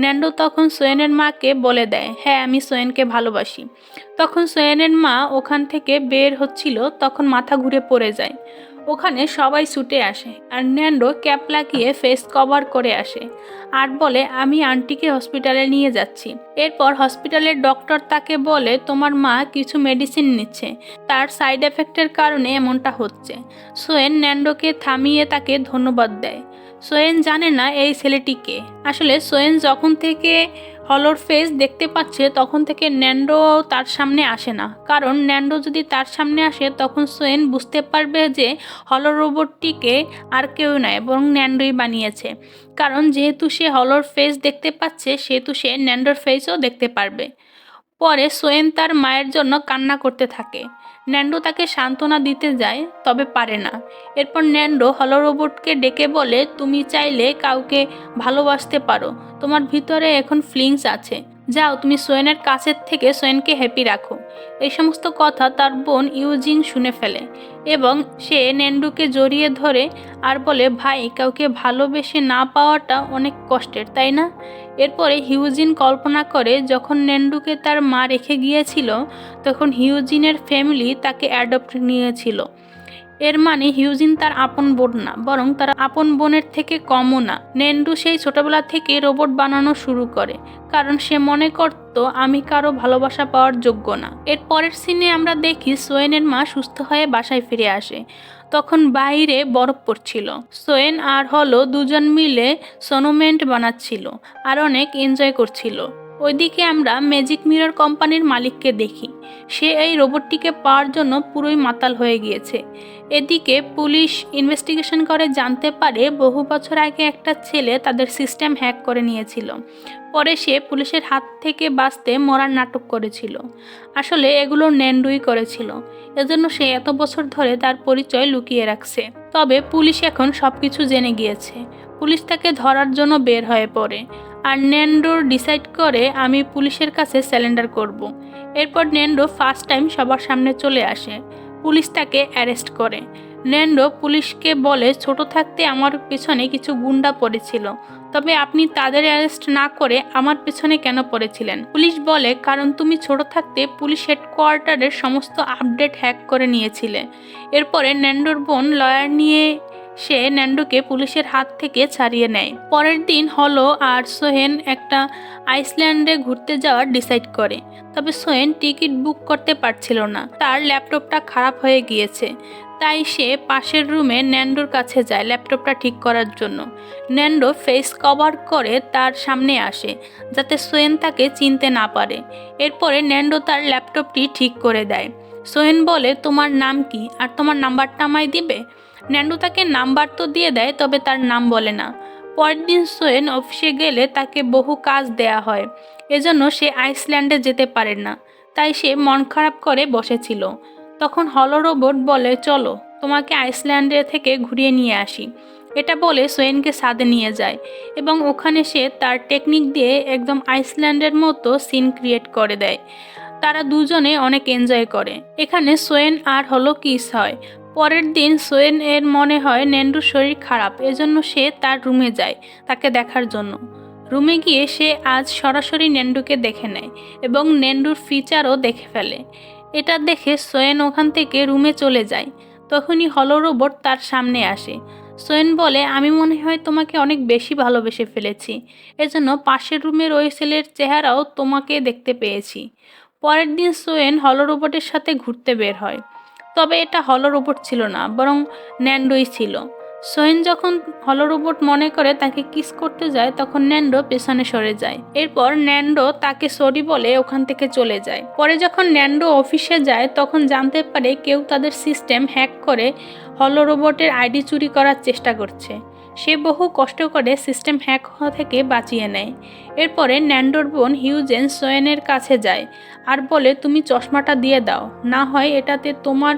Speaker 1: ন্যান্ডো তখন সোয়েনের মাকে বলে দেয়, হ্যাঁ, আমি সোয়েনকে ভালোবাসি। তখন সোয়েনের মা ওখান থেকে বের হচ্ছিল, তখন মাথা ঘুরে পড়ে যায়। ওখানে সবাই ছুটে আসে, আর ন্যান্ডো ক্যাপ লাগিয়ে ফেস কভার করে আসে আর বলে, আমি আন্টিকে হসপিটালে নিয়ে যাচ্ছি। এরপর হসপিটালের ডক্টর তাকে বলে, তোমার মা কিছু মেডিসিন নিচ্ছে, তার সাইড এফেক্টের কারণে এমনটা হচ্ছে। সোয়েন ন্যান্ডোকে থামিয়ে তাকে ধন্যবাদ দেয়। সোয়েন জানে না এই ছেলেটিকে। আসলে সোয়েন যখন থেকে হলোর ফেস দেখতে পাচ্ছে তখন থেকে ন্যান্ডো তার সামনে আসে না, কারণ ন্যান্ডো যদি তার সামনে আসে তখন সোয়েন বুঝতে পারবে যে হলো রোবটটিকে আর কেউ নয়, বরং ন্যান্ডোই বানিয়েছে। কারণ যেহেতু সে হলোর ফেস দেখতে পাচ্ছে সেহেতু সে ন্যান্ডোর ফেসও দেখতে পারবে। পরে সোয়েন তার মায়ের জন্য কান্না করতে থাকে। ন্যান্ডো তাকে সান্ত্বনা দিতে যায়, তবে পারে না। এরপর ন্যান্ডো হলো রোবটকে ডেকে বলে, তুমি চাইলে কাউকে ভালোবাসতে পারো, তোমার ভিতরে এখন ফিলিংস আছে, যাও তুমি সোয়েনের কাছের থেকে সোয়েনকে হ্যাপি রাখো। এই সমস্ত কথা তার বোন ইউজিন শুনে ফেলে এবং সে ন্যান্ডোকে জড়িয়ে ধরে আর বলে, ভাই, কাউকে ভালোবেসে না পাওয়াটা অনেক কষ্টের, তাই না? এরপরে হিউজিন কল্পনা করে যখন ন্যান্ডোকে তার মা রেখে গিয়েছিল তখন হিউজিনের ফ্যামিলি তাকে অ্যাডপ্ট নিয়েছিল। এর মানে হিউজিন তার আপন বোন না, বরং তার আপন বোনের থেকে কমও না। ন্যান্ডো সেই ছোটবেলা থেকে রোবট বানানো শুরু করে, কারণ সে মনে করত আমি কারো ভালোবাসা পাওয়ার যোগ্য না। এর পরের সিনে আমরা দেখি সোয়েনের মা সুস্থ হয়ে বাসায় ফিরে আসে। তখন বাইরে বরফ পড়ছিল। সোয়েন আর হলো দুজন মিলে স্নোমেন্ট বানাচ্ছিল আর অনেক এনজয় করছিল। ওইদিকে আমরা ম্যাজিক মিরর কোম্পানির মালিককে দেখি। সে এই রোবটটিকে পাওয়ার জন্য পুরোই মাতাল হয়ে গিয়েছে। এদিকে পুলিশ ইনভেস্টিগেশন করে জানতে পারে বহু বছর আগে একটা ছেলে তাদের সিস্টেম হ্যাক করে নিয়েছিল। পরে সে পুলিশের হাত থেকে বাঁচতে মরার নাটক করেছিল। আসলে এগুলো ন্যান্ডোই করেছিল, এজন্য সে এত বছর ধরে তার পরিচয় লুকিয়ে রাখছে। তবে পুলিশ এখন সবকিছু জেনে গিয়েছে। পুলিশ তাকে ধরার জন্য বের হয়ে পড়ে, আর ন্যান্ডো ডিসাইড করে, আমি পুলিশের কাছে স্যালেন্ডার করব। এরপর ন্যান্ডো ফার্স্ট টাইম সবার সামনে চলে আসে। পুলিশ তাকে অ্যারেস্ট করে। ন্যান্ডো পুলিশকে বলে, ছোট থাকতে আমার পেছনে কিছু গুন্ডা পড়েছিল, তবে আপনি তাদের অ্যারেস্ট না করে আমার পেছনে কেন পড়েছিলেন? পুলিশ বলে, কারণ তুমি ছোট থাকতে পুলিশ হেডকোয়ার্টারের সমস্ত আপডেট হ্যাক করে নিয়েছিলে। এরপরে ন্যান্ডোর বোন লয়ার নিয়ে সে ন্যান্ডোকে পুলিশের হাত থেকে ছাড়িয়ে নেয়। পরের দিন হলো আর সোহেন একটা আইসল্যান্ডে ঘুরতে যাওয়ার ডিসাইড করে। তবে সোহেন টিকিট বুক করতে পারছিল না, তার ল্যাপটপটা খারাপ হয়ে গিয়েছে। তাই সে পাশের রুমে ন্যান্ডোর কাছে যায় ল্যাপটপটা ঠিক করার জন্য। ন্যান্ডো ফেস কভার করে তার সামনে আসে যাতে সোহেন তাকে চিনতে না পারে। এরপরে ন্যান্ডো তার ল্যাপটপটি ঠিক করে দেয়। সোহেন বলে, তোমার নাম কি আর তোমার নাম্বারটা আমায় দিবে? ন্যান্ডো তাকে নাম্বার তো দিয়ে দেয়, তবে তার নাম বলে না। পরের দিন সোহেন অফিসে গেলে তাকে বহু কাজ দেয়া হয়, এজন্য সে আইসল্যান্ডে যেতে পারে না। তাই সে মন খারাপ করে বসেছিল। তখন হলো রোবট বলে, চলো তোমাকে আইসল্যান্ডে থেকে ঘুরিয়ে নিয়ে আসি। এটা বলে সোহেনকে ছাদে নিয়ে যায় এবং ওখানে সে তার টেকনিক দিয়ে একদম আইসল্যান্ডের মতো সিন ক্রিয়েট করে দেয়। তারা দুজনে অনেক এনজয় করে। এখানে সোহেন আর হলো কিস হয়। পরের দিন সোহেন এর মনে হয় ন্যান্ডোর শরীর খারাপ, এজন্য সে তার রুমে যায় তাকে দেখার জন্য। রুমে গিয়ে সে আজ সরাসরি ন্যান্ডোকে দেখে নেয় এবং ন্যান্ডোর ফিচারও দেখে ফেলে। এটা দেখে সোহেন ওখান থেকে রুমে চলে যায়। তখনই হলো রোবট তার সামনে আসে। সোহেন বলে, আমি মনে হয় তোমাকে অনেক বেশি ভালোবেসে ফেলেছি, এজন্য পাশের রুমের ওই ছেলের চেহারাও তোমাকে দেখতে পেয়েছি। পরের দিন সোহেন হলো রোবটের সাথে ঘুরতে বের হয়। তবে এটা হলো রোবট ছিল না, বরং ন্যান্ডোই ছিল। সোহেন যখন হলো রোবট মনে করে তাকে কিস করতে যায়, তখন ন্যান্ডো পেছনে সরে যায়। এরপর ন্যান্ডো তাকে সরি বলে ওখান থেকে চলে যায়। পরে যখন ন্যান্ডো অফিসে যায় তখন জানতে পারে কেউ তাদের সিস্টেম হ্যাক করে হলো রোবটের আইডি চুরি করার চেষ্টা করছে। সে বহু কষ্ট করে সিস্টেম হ্যাক হওয়া থেকে বাঁচিয়ে নেয়। এরপরে ন্যান্ডোর বোন হিউজেন সোহেনের কাছে যায় আর বলে, তুমি চশমাটা দিয়ে দাও, না হয় এটাতে তোমার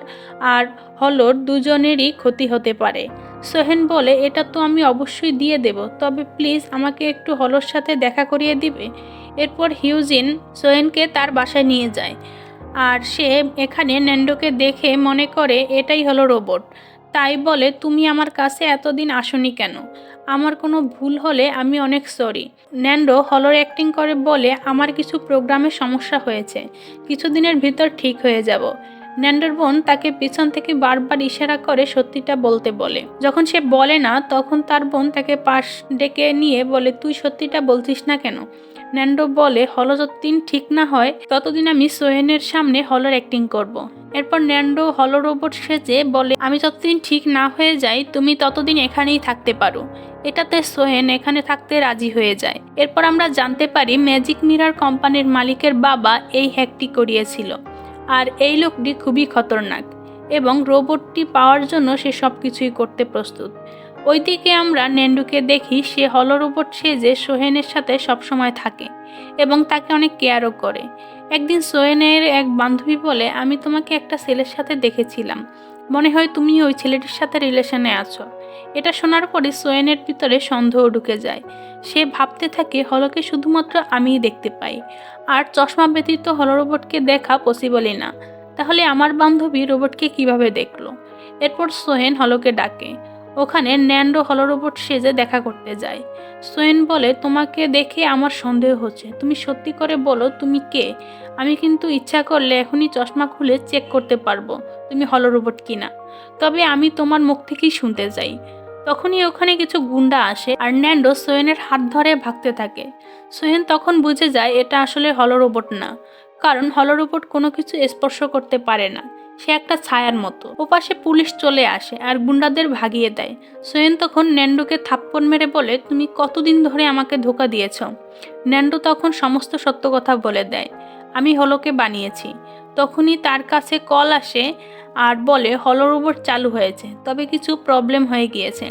Speaker 1: আর হলোর দুজনেরই ক্ষতি হতে পারে। সোহেন বলে, এটা তো আমি অবশ্যই দিয়ে দেব, তবে প্লিজ আমাকে একটু হলোর সাথে দেখা করিয়ে দিবে। এরপর হিউজিন সোহেনকে তার বাসায় নিয়ে যায় আর সে এখানে ন্যান্ডোকে দেখে মনে করে এটাই হলো রোবট। তাই বলে, তুমি আমার কাছে এতদিন আসোনি কেন? আমার কোনো ভুল হলে আমি অনেক সরি। ন্যান্ডো হলোর অ্যাক্টিং করে বলে, আমার কিছু প্রোগ্রামে সমস্যা হয়েছে, কিছুদিনের ভিতর ঠিক হয়ে যাব। ন্যান্ডোর বোন তাকে পিছন থেকে বারবার ইশারা করে সত্যিটা বলতে বলে। যখন সে বলে না তখন তার বোন তাকে পাশ ডেকে নিয়ে বলে, তুই সত্যিটা বলছিস না কেন? ন্যান্ডো বলে, হলো যতদিন ঠিক না হয় ততদিন আমি সোহেনের সামনে হলোর অ্যাক্টিং করব। এরপর ন্যান্ডো হলো রোবট সেজে বলে, আমি যতদিন ঠিক না হয়ে যাই তুমি ততদিন এখানেই থাকতে পারো। এটাতে সোহেন এখানে থাকতে রাজি হয়ে যায়। এরপর আমরা জানতে পারি ম্যাজিক মিরর কোম্পানির মালিকের বাবা এই হ্যাকটি করিয়েছিল, আর এই লোকটি খুবই খতরনাক এবং রোবটটি পাওয়ার জন্য সে সব কিছুই করতে প্রস্তুত। ওইদিকে আমরা ন্যান্ডোকে দেখি সে হলো রোবট সেজে সোহেনের সাথে সবসময় থাকে এবং তাকে অনেক কেয়ারও করে। একদিন সোহেনের এক বান্ধবী বলে, আমি তোমাকে একটা ছেলের সাথে দেখেছিলাম, মনে হয় তুমি ওই ছেলেটির সাথে রিলেশনে আছো। এটা শোনার পরে সোহেনের ভিতরে সন্দেহ ঢুকে যায়। সে ভাবতে থাকে হলোকে শুধুমাত্র আমিই দেখতে পাই, আর চশমা ব্যতীত হলো রোবটকে দেখা পসিবলই না। তাহলে আমার বান্ধবী রোবটকে কিভাবে দেখলো? এরপর সোহেন হলোকে ডাকে। ওখানে ন্যান্ডো হলো রোবট সেজে দেখা করতে যায়। সোহেন বলে, তোমাকে দেখে আমার সন্দেহ হচ্ছে, তুমি সত্যি করে বলো তুমি কে? আমি কিন্তু ইচ্ছা করলে এখনই চশমা খুলে চেক করতে পারবো তুমি হলো রোবট কিনা, তবে আমি তোমার মুখ থেকেই শুনতে চাই। তখনই ওখানে কিছু গুন্ডা আসে আর ন্যান্ডো সোহেনের হাত ধরে ভাগতে থাকে। সোহেন তখন বুঝে যায় এটা আসলে হলো রোবট না, কারণ হলো রোবট কোনো কিছু স্পর্শ করতে পারে না, সে একটা ছায়ার মতো। ওপাশে পুলিশ চলে আসে আর গুন্ডাদের ভাগিয়ে দেয়। সোহেন তখন ন্যান্ডোকে থাপ্পড় মেরে বলে, তুমি কতদিন ধরে আমাকে ধোকা দিয়েছ? ন্যান্ডো তখন সমস্ত সত্য কথা বলে দেয়, আমি হলোকে বানিয়েছি। তখনই তার কাছে কল আসে আর বলে হলো রোবট চালু হয়েছে, তবে কিছু প্রবলেম হয়ে গিয়েছে।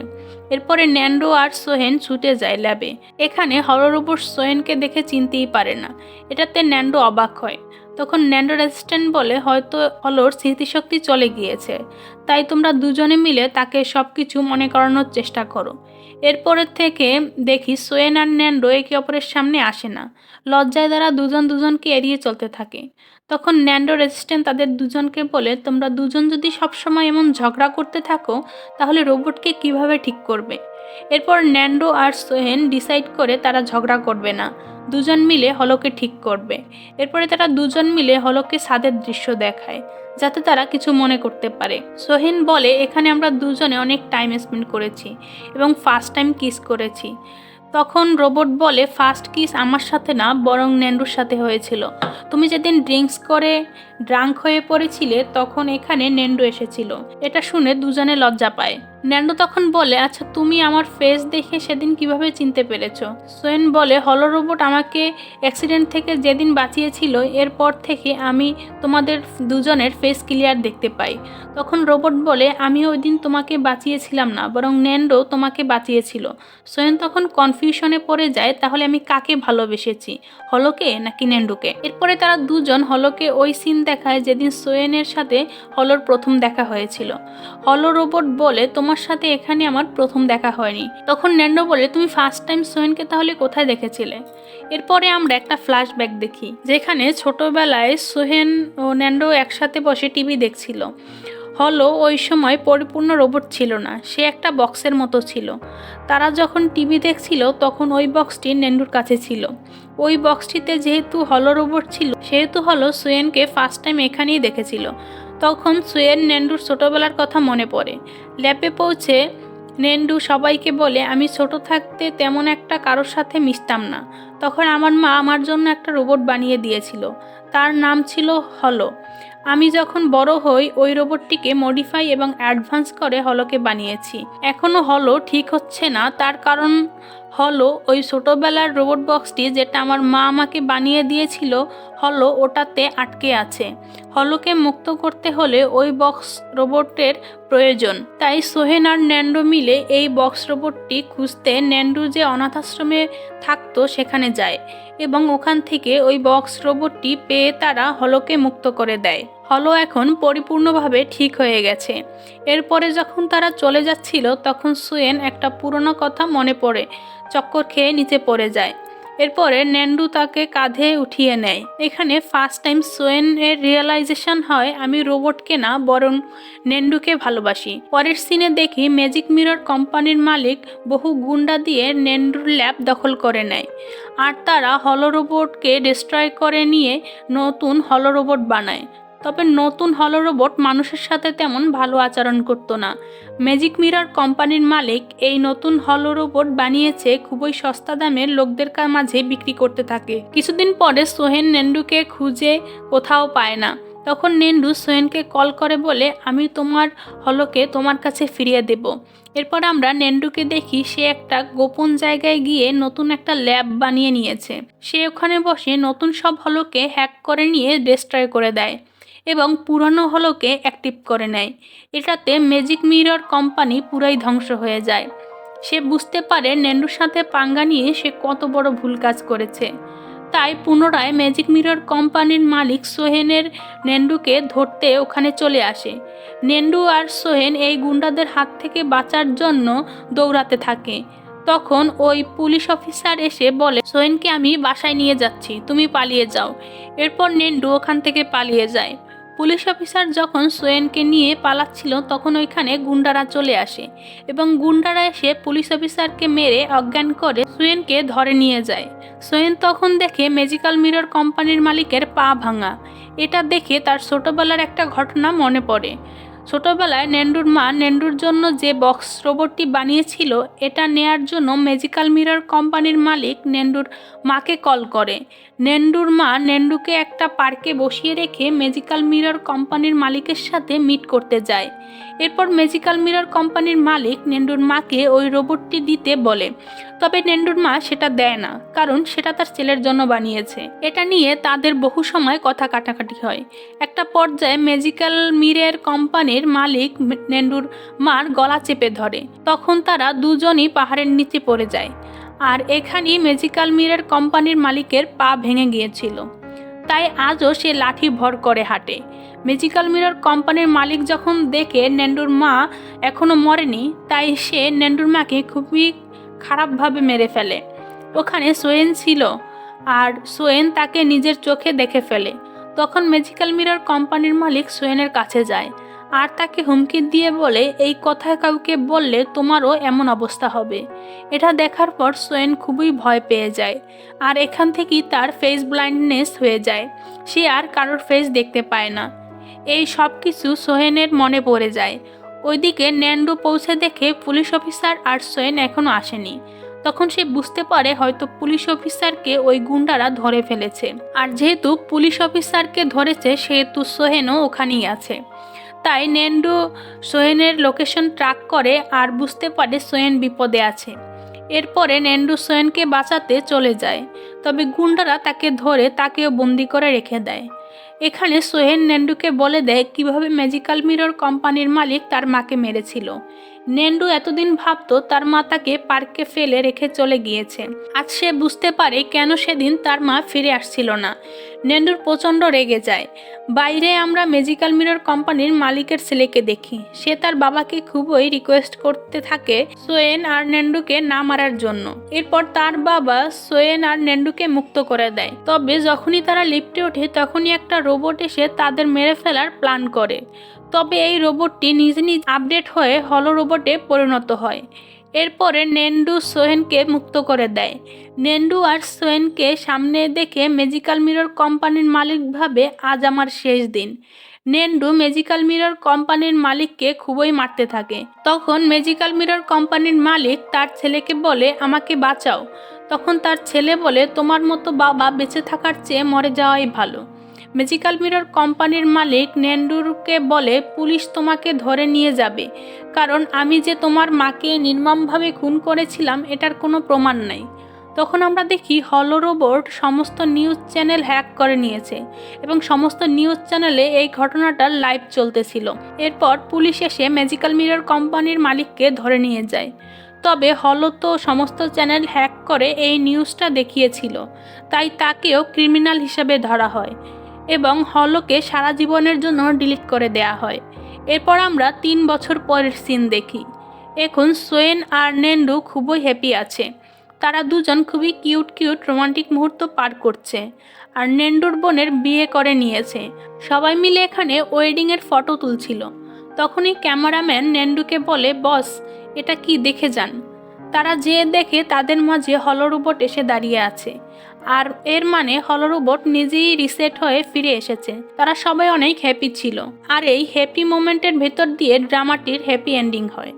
Speaker 1: এরপরে ন্যান্ডো আর সোহেন ছুটে যায় ল্যাবে। এখানে হলো রোবট সোহেনকে দেখে চিনতেই পারে না। এটাতে ন্যান্ডো অবাক হয়। তখন ন্যান্ডোর অ্যাসিস্ট্যান্ট বলে, হয়তো হলোর স্মৃতিশক্তি চলে গিয়েছে, তাই তোমরা দুজনে মিলে তাকে সব কিছু মনে করানোর চেষ্টা করো। এরপরের থেকে দেখি সোহেন আর ন্যান্ডো একে অপরের সামনে আসে না, লজ্জায় দ্বারা দুজন দুজনকে এড়িয়ে চলতে থাকে। তখন ন্যান্ডোর অ্যাসিস্ট্যান্ট তাদের দুজনকে বলে, তোমরা দুজন যদি সবসময় এমন ঝগড়া করতে থাকো তাহলে রোবটকে কিভাবে ঠিক করবে? এরপর ন্যান্ডো আর সোহেন ডিসাইড করে তারা ঝগড়া করবে না, দুজন মিলে হলকে ঠিক করবে। এরপরে তারা দুজন মিলে হলকে ছাদের দৃশ্য দেখায় যাতে তারা কিছু মনে করতে পারে। সোহেন বলে, এখানে আমরা দুজনে অনেক টাইম স্পেন্ড করেছি এবং ফার্স্ট টাইম কিস করেছি। তখন রোবট বলে, ফার্স্ট কিস আমার সাথে না, বরং নেন্ডুর সাথে হয়েছিল। তুমি যেদিন ড্রাঙ্ক হয়ে পড়েছিলে তখন এখানে নেন্ডু এসেছিল। এটা শুনে দুজনে লজ্জা পায়। নেন্ডু তখন বলে, আচ্ছা তুমি আমার ফেস দেখে সেদিন কিভাবে চিনতে পেরেছো? সোহেন বলে, হলো রোবট আমাকে অ্যাক্সিডেন্ট থেকে যেদিন বাঁচিয়েছিল এরপর থেকে আমি তোমাদের দুজনের ফেস ক্লিয়ার দেখতে পাই। তখন রোবট বলে, আমি ওই দিন তোমাকে বাঁচিয়েছিলাম না, বরং নেন্ডু তোমাকে বাঁচিয়েছিল। সোহেন তখন কনফিউশনে পড়ে যায়, তাহলে আমি কাকে ভালোবেসেছি, হলোকে নাকি নেন্ডুকে? এরপরে তারা দুজন হলোকে ওই সিন দেখায় যেদিন সোহেনের সাথে হলোর প্রথম দেখা হয়েছিল। হলো রোবট বলে, তোমার সাথে এখানে আমার প্রথম দেখা হয়নি। তখন নেন্ডু বলে, তুমি ফার্স্ট টাইম সোহেনকে তাহলে কোথায় দেখেছিলে? এরপরে আমরা একটা ফ্ল্যাশব্যাক দেখি যেখানে ছোটবেলায় সোহেন ও নেন্ডু একসাথে বসে টিভি দেখছিল। হলো ওই সময় পরিপূর্ণ রোবট ছিল না, সে একটা বক্সের মতো ছিল। তারা যখন টিভি দেখছিল তখন ওই বক্সটি নেন্ডুর কাছে ছিল। ওই বক্সটিতে যেহেতু হলো রোবট ছিল সেহেতু হলো সোহেনকে ফার্স্ট টাইম এখানেই দেখেছিল। তখন সোহেন নেন্ডুর ছোটবেলার কথা মনে পড়ে। ল্যাবে পৌঁছে নেন্ডু সবাইকে বলে, আমি ছোট থাকতে তেমন একটা কারোর সাথে মিশতাম না। তখন আমার মা আমার জন্য একটা রোবট বানিয়ে দিয়েছিল, তার নাম ছিল হলো। আমি যখন বড় হই ওই রোবটটিকে মডিফাই এবং অ্যাডভান্স করে হলোকে বানিয়েছি। এখনও হলো ঠিক হচ্ছে না, তার কারণ হলো ওই ছোটোবেলার রোবট বক্সটি যেটা আমার মা আমাকে বানিয়ে দিয়েছিল, হলো ওটাতে আটকে আছে। হলোকে মুক্ত করতে হলে ওই বক্স রোবটের প্রয়োজন। তাই সোহেন আর নেন্ডু মিলে এই বক্স রোবটটি খুঁজতে নেন্ডু যে অনাথাশ্রমে থাকতো সেখানে যায় এবং ওখান থেকে ওই বক্স রোবটটি পেয়ে তারা হলোকে মুক্ত করে দেয়। হলো এখন পরিপূর্ণভাবে ঠিক হয়ে গেছে। এরপরে যখন তারা চলে যাচ্ছিল তখন সোহেন একটা পুরনো কথা মনে পড়ে চক্কর খেয়ে নিচে পড়ে যায়। এরপরে নেন্ডু তাকে কাঁধে উঠিয়ে নেয়। এখানে ফার্স্ট টাইম সোহেনের রিয়েলাইজেশন হয়, আমি রোবটকে না বরং নেন্ডুকে ভালোবাসি। পরের সিনে দেখি ম্যাজিক মিরর কোম্পানির মালিক বহু গুন্ডা দিয়ে নেন্ডুর ল্যাব দখল করে নেয় আর তারা হলো রোবটকে ডিস্ট্রয় করে নিয়ে নতুন হলো রোবট বানায়। তবে নতুন হলো রোবট মানুষের সাথে তেমন ভালো আচরণ করতো না। ম্যাজিক মিরর কোম্পানির মালিক এই নতুন হলো রোবট বানিয়েছে খুবই সস্তা দামে লোকদের মাঝে বিক্রি করতে থাকে। কিছুদিন পরে সোহেন নেন্ডুকে খুঁজে কোথাও পায় না। তখন নেন্ডু সোহেনকে কল করে বলে, আমি তোমার হলোকে তোমার কাছে ফিরিয়ে দেব। এরপর আমরা নেন্ডুকে দেখি সে একটা গোপন জায়গায় গিয়ে নতুন একটা ল্যাব বানিয়ে নিয়েছে। সে ওখানে বসে নতুন সব হলোকে হ্যাক করে নিয়ে ডিস্ট্রয় করে দেয় এবং পুরনো হলোকে অ্যাক্টিভ করে নেয়। এটাতে ম্যাজিক মিরর কোম্পানি পুরাই ধ্বংস হয়ে যায়। সে বুঝতে পারে নেন্ডুর সাথে পাঙ্গা নিয়ে সে কত বড় ভুল কাজ করেছে। তাই পুনরায় ম্যাজিক মিরর কোম্পানির মালিক সোহেনের নেন্ডুকে ধরতে ওখানে চলে আসে। নেন্ডু আর সোহেন এই গুন্ডাদের হাত থেকে বাঁচার জন্য দৌড়াতে থাকে। তখন ওই পুলিশ অফিসার এসে বলে, সোহেনকে আমি বাসায় নিয়ে যাচ্ছি, তুমি পালিয়ে যাও। এরপর নেন্ডু ওখান থেকে পালিয়ে যায়। পুলিশ অফিসার যখন সোহেনকে নিয়ে পালাচ্ছিল তখন ওইখানে গুন্ডারা চলে আসে এবং গুন্ডারা এসে পুলিশ অফিসারকে মেরে অজ্ঞান করে সোহেনকে ধরে নিয়ে যায়। সোহেন তখন দেখে ম্যাজিক্যাল মিরর কোম্পানির মালিকের পা ভাঙা। এটা দেখে তার ছোটবেলার একটা ঘটনা মনে পড়ে। ছোটবেলায় নেন্ডুর মা নেন্ডুর জন্য যে বক্স রোবটটি বানিয়েছিল এটা নেয়ার জন্য ম্যাজিক্যাল মিরর কোম্পানির মালিক নেন্ডুর মাকে কল করে। নেন্ডুর মা নেন্ডুকে একটা পার্কে বসিয়ে রেখে ম্যাজিক্যাল মিরর কোম্পানির মালিকের সাথে মিট করতে যায়। এরপর ম্যাজিক্যাল মিরর কোম্পানির মালিক নেন্ডুর মাকে ওই রোবটটি দিতে বলে, তবে নেন্ডুর মা সেটা দেয় না, কারণ সেটা তার ছেলের জন্য বানিয়েছে। এটা নিয়ে তাদের বহু সময় কথা কাটাকাটি হয়। একটা পর্যায়ে ম্যাজিক্যাল মিরর কোম্পানির মালিক নেন্ডুর মার গলা চেপে ধরে। তখন তারা দুজনই পাহাড়ের নিচে পড়ে যায়। আর এখানেই ম্যাজিক্যাল মিরর কোম্পানির মালিকের পা ভেঙে গিয়েছিল, তাই আজও সে লাঠি ভর করে হাঁটে। ম্যাজিক্যাল মিরর কোম্পানির মালিক যখন দেখে নেন্ডুর মা এখনো মরেনি, তাই সে নেন্ডুর মাকে খুবই খারাপভাবে মেরে ফেলে। ওখানে সোহেন ছিল আর সোহেন তাকে নিজের চোখে দেখে ফেলে। তখন ম্যাজিক্যাল মিরর কোম্পানির মালিক সোহেনের কাছে যায় আর তাকে হুমকি দিয়ে বলে এই কথা কাউকে বললে তোমারও এমন অবস্থা হবে। এটা দেখার পর সোয়েন খুবই ভয় পেয়ে যায়, আর এখান থেকেই তার ফেস ব্লাইন্ডনেস হয়ে যায়। সে আর কারোর ফেস দেখতে পায় না। এই সব কিছু সোহেনের মনে পড়ে যায়। ওইদিকে ন্যান্ডো পৌঁছে দেখে পুলিশ অফিসার আর সোয়েন এখনো আসেনি। তখন সে বুঝতে পারে হয়তো পুলিশ অফিসারকে ওই গুন্ডারা ধরে ফেলেছে, আর যেহেতু পুলিশ অফিসারকে ধরেছে সেহেতু সোহেনও ওখানেই আছে। তাই ন্যান্ডো সোহেনের লোকেশন ট্র্যাক করে আর বুঝতে পারে সোহেন বিপদে আছে। এরপরে ন্যান্ডো সোহেনকে বাঁচাতে চলে যায়, তবে গুন্ডারা তাকে ধরে তাকেও বন্দি করে রেখে দেয়। এখানে সোহেন ন্যান্ডুকে বলে দেয় কিভাবে ম্যাজিক্যাল মিরর কোম্পানির মালিক তার মাকে মেরেছিল। ন্যান্ডু এতদিন ভাবতো তার মা তাকে পার্কে ফেলে রেখে চলে গিয়েছে। আজ সে বুঝতে পারে কেন সেদিন তার মা ফিরে আসছিল না। ন্যান্ডুর প্রচণ্ড রেগে যায়। বাইরে আমরা ম্যাজিক্যাল মিরর কোম্পানির মালিকের ছেলেকে দেখি। সে তার বাবাকে খুবই রিকোয়েস্ট করতে থাকে সোয়েন আর ন্যান্ডুকে না মারার জন্য। এরপর তার বাবা সোয়েন আর ন্যান্ডুকে মুক্ত করে দেয়। তবে যখনই তারা লিফটে ওঠে তখনই একটা রোবট এসে তাদের মেরে ফেলার প্ল্যান করে। তবে এই রোবটটি নিজে নিজে আপডেট হয়ে হলো রোবটে পরিণত হয়। এরপরে ন্যান্ডু সোহেনকে মুক্ত করে দেয়। ন্যান্ডু আর সোহেনকে সামনে দেখে ম্যাজিক্যাল মিরর কোম্পানির মালিক ভাবে আজ আমার শেষ দিন। ন্যান্ডু ম্যাজিক্যাল মিরর কোম্পানির মালিককে খুবই মারতে থাকে। তখন ম্যাজিক্যাল মিরর কোম্পানির মালিক তার ছেলেকে বলে আমাকে বাঁচাও। তখন তার ছেলে বলে তোমার মতো বাবা বেঁচে থাকার চেয়ে মরে যাওয়াই ভালো। ম্যাজিক্যাল মিরর কোম্পানির মালিক ন্যান্ডুরকে বলে পুলিশ তোমাকে ধরে নিয়ে যাবে, কারণ আমি যে তোমার মাকে নির্মমভাবে খুন করেছিলাম এটার কোনো প্রমাণ নাই। তখন আমরা দেখি হলো রোবট সমস্ত নিউজ চ্যানেল হ্যাক করে নিয়েছে এবং সমস্ত নিউজ চ্যানেলে এই ঘটনাটা লাইভ চলতেছিল। এরপর পুলিশ এসে ম্যাজিক্যাল মিরর কোম্পানির মালিককে ধরে নিয়ে যায়। তবে হলো তো সমস্ত চ্যানেল হ্যাক করে এই নিউজটা দেখিয়েছিল, তাই তাকেও ক্রিমিনাল হিসেবে ধরা হয় এবং হলোকে সারা জীবনের জন্য ডিলিট করে দেয়া হয়। এরপর আমরা 3 বছর পরের সিন দেখি। এখন সোয়েন আর ন্যান্ডু খুবই হ্যাপি আছে। তারা দুজন খুবই কিউট রোমান্টিক মুহূর্ত পার করছে, আর ন্যান্ডুর বোনের বিয়ে করে নিয়েছে। সবাই মিলে এখানে ওয়েডিংয়ের ফটো তুলছিল। তখনই ক্যামেরাম্যান ন্যান্ডুকে বলে বস এটা কি দেখে যান। তারা যেয়ে দেখে তাদের মাঝে হলো রোবট এসে দাঁড়িয়ে আছে, আর এর মানে হলো রোবট নিজেই রিসেট হয়ে ফিরে এসেছে। তারা সবাই অনেক হ্যাপি ছিল, আর এই হ্যাপি মোমেন্টের ভেতর দিয়ে ড্রামাটির হ্যাপি এন্ডিং হয়।